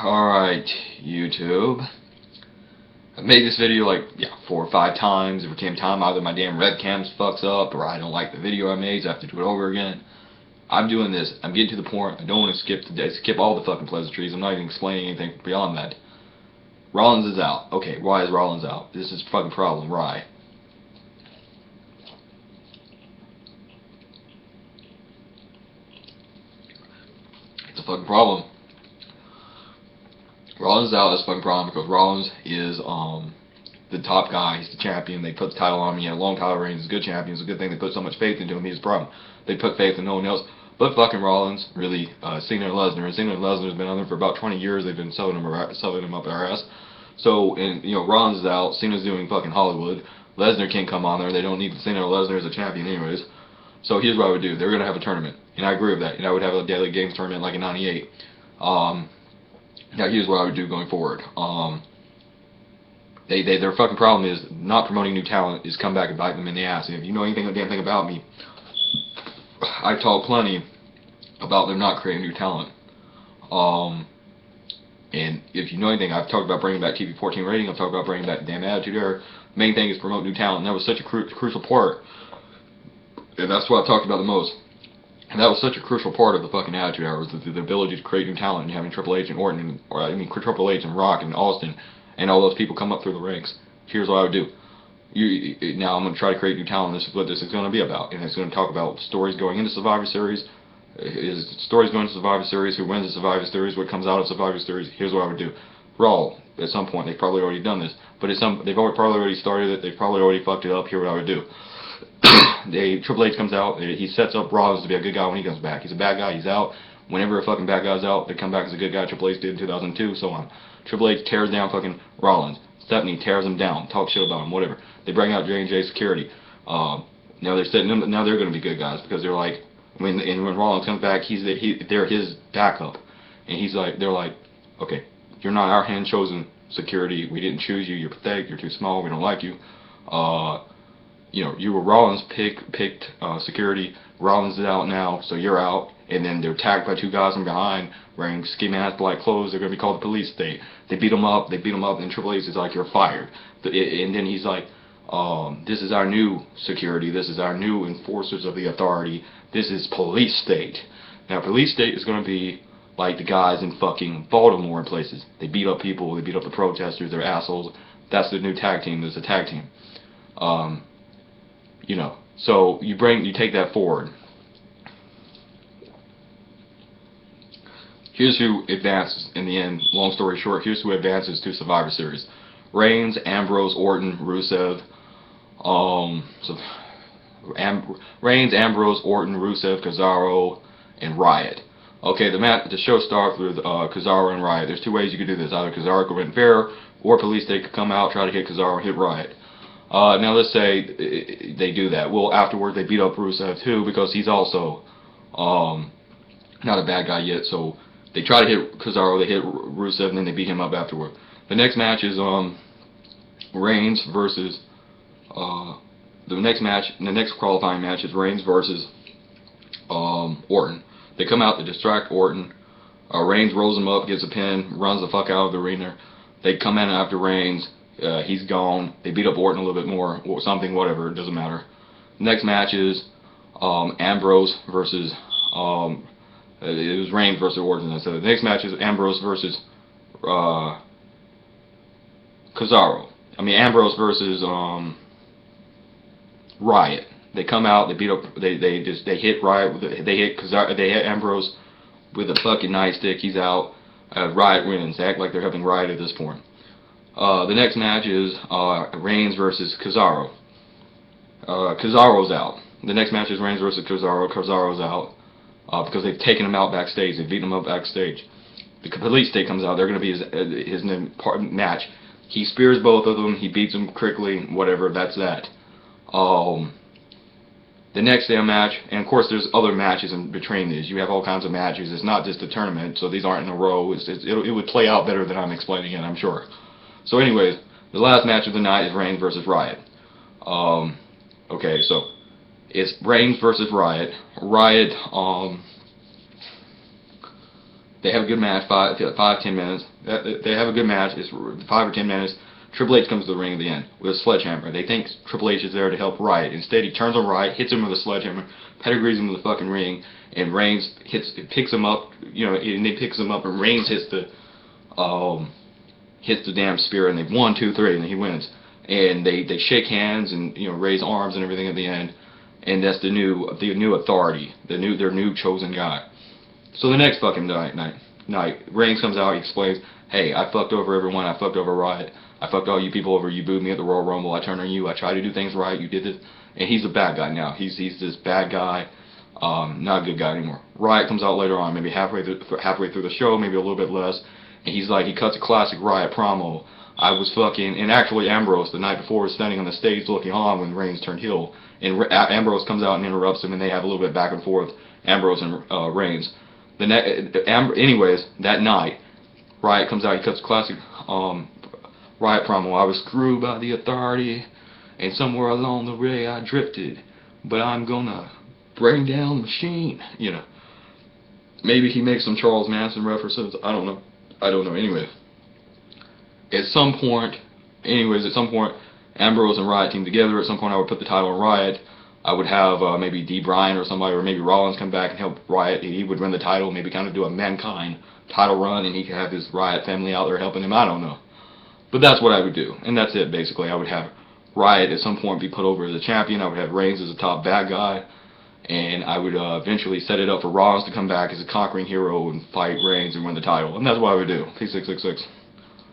Alright, YouTube. I've made this video like, 4 or 5 times. Every time either my damn webcam fucks up or I don't like the video I made, so I have to do it over again. I'm doing this. I'm getting to the point. I don't want to skip all the fucking pleasantries. I'm not even explaining anything beyond that. Rollins is out. Okay, why is Rollins out? This is a fucking problem. Why? It's a fucking problem. Rollins is out. That's a fucking problem because Rollins is the top guy. He's the champion. They put the title on him. He had a long title reign. He's a good champion. It's a good thing they put so much faith into him. He's a problem. They put faith in no one else but fucking Rollins. Really, Cena and Lesnar. And Cena and Lesnar has been on there for about 20 years. They've been selling him up their ass. So, and Rollins is out. Cena's doing fucking Hollywood. Lesnar can't come on there. They don't need Cena or Lesnar as a champion anyways. So here's what I would do. They're gonna have a tournament, and I agree with that. And I would have a daily games tournament like in '98. Now here's what I would do going forward. Their fucking problem is not promoting new talent is come back and bite them in the ass. And if you know anything, damn thing about me, I talk plenty about them not creating new talent. And if you know anything, I've talked about bringing back TV-14 rating. I've talked about bringing back the damn Attitude Era. Main thing is promote new talent, and that was such a crucial part. And that's what I've talked about the most. And that was such a crucial part of the fucking Attitude Era, was the ability to create new talent, and having Triple H and Orton, Triple H and Rock and Austin, and all those people come up through the ranks. Here's what I would do. Now I'm going to try to create new talent. This is what this is going to be about, and it's going to talk about stories going into Survivor Series. Stories going to Survivor Series, who wins the Survivor Series, what comes out of Survivor Series. Here's what I would do. Raw, at some point, they've probably already done this, but they've probably already started it. They've probably already fucked it up. Here's what I would do. Triple H comes out. He sets up Rollins to be a good guy when he comes back. He's a bad guy. He's out. Whenever a fucking bad guy's out, they come back as a good guy. Triple H did in 2002, so on. Triple H tears down fucking Rollins. Stephanie tears him down. Talk shit about him. Whatever. They bring out J&J Security. Now they're setting them. Now they're going to be good guys because they're like, when Rollins comes back, they're his backup, and they're like, okay, you're not our hand chosen security. We didn't choose you. You're pathetic. You're too small. We don't like you. You were Rollins picked security. Rollins is out now, so you're out. And then they're attacked by two guys from behind wearing ski-mask black clothes. They're going to be called the police state. They beat them up, and Triple H is like, you're fired. And then he's like, this is our new security. This is our new enforcers of the authority. This is police state. Now, police state is going to be like the guys in fucking Baltimore and places. They beat up people. They beat up the protesters. They're assholes. That's the new tag team. There's a tag team. So you take that forward. Here's who advances in the end. Long story short, here's who advances to Survivor Series: Reigns, Ambrose, Orton, Rusev. Reigns, Ambrose, Orton, Rusev, Cesaro, and Riot. Okay, the show starts with Cesaro and Riot. There's two ways you could do this. Either Cesaro could win fair, or police they could come out, try to hit Cesaro, and hit Riot. Now let's say they do that. Well, afterward they beat up Rusev too, because he's also not a bad guy yet. So they try to hit Cesaro, they hit Rusev, and then they beat him up afterward. The next match is Reigns versus the next qualifying match is Reigns versus Orton. They come out to distract Orton. Reigns rolls him up, gets a pin, runs the fuck out of the arena. They come in after Reigns. He's gone. They beat up Orton a little bit more, or something, whatever, it doesn't matter. Next match is Ambrose versus, it was Reigns versus Orton. So the next match is Ambrose versus Cesaro. Ambrose versus Riot. They come out, they beat up, they hit Riot, they hit Ambrose with a fucking nightstick. He's out. Riot wins. They act like they're helping Riot at this point. The next match is Reigns versus Cesaro. Cesaro's out. The next match is Reigns versus Cesaro. Cesaro's out because they've taken him out backstage. They've beaten him up backstage. The police state comes out. They're going to be his match. He spears both of them. He beats them quickly. Whatever. That's that. The next damn match, and of course there's other matches in between these. You have all kinds of matches. It's not just a tournament, so these aren't in a row. It would play out better than I'm explaining it, I'm sure. So anyways, the last match of the night is Reigns versus Riot. Okay, so it's Reigns versus Riot. Riot They have a good match, 5-10 minutes. They have a good match. It's 5 or 10 minutes. Triple H comes to the ring at the end with a sledgehammer. They think Triple H is there to help Riot. Instead, he turns on Riot, hits him with a sledgehammer, pedigrees him with the fucking ring, and Reigns picks him up. And he picks him up, and Reigns hits the damn spear, and they 1, 2, 3, and he wins. And they shake hands and raise arms and everything at the end. And that's the new authority, their new chosen guy. So the next fucking night, Reigns comes out, he explains, hey, I fucked over everyone, I fucked over Riot, I fucked all you people over, you booed me at the Royal Rumble, I turned on you, I tried to do things right, you did this, and he's a bad guy now. He's this bad guy, not a good guy anymore. Riot comes out later on, maybe halfway through the show, maybe a little bit less, and he cuts a classic Riot promo. I was fucking, and actually Ambrose the night before was standing on the stage looking on when Reigns turned heel, and Ambrose comes out and interrupts him, and they have a little bit back and forth, Ambrose and Reigns. Anyways, that night, Riot comes out, he cuts a classic Riot promo. I was screwed by the authority, and somewhere along the way I drifted, but I'm gonna bring down the machine. Maybe he makes some Charles Manson references. I don't know. Anyway, at some point, Ambrose and Riot team together. At some point, I would put the title on Riot. I would have maybe D. Bryan or somebody, or maybe Rollins come back and help Riot. He would win the title, maybe kind of do a Mankind title run, and he could have his Riot family out there helping him. I don't know. But that's what I would do, and that's it, basically. I would have Riot at some point be put over as a champion. I would have Reigns as a top bad guy, and I would eventually set it up for Rollins to come back as a conquering hero and fight Reigns and win the title. And that's what I would do. P666.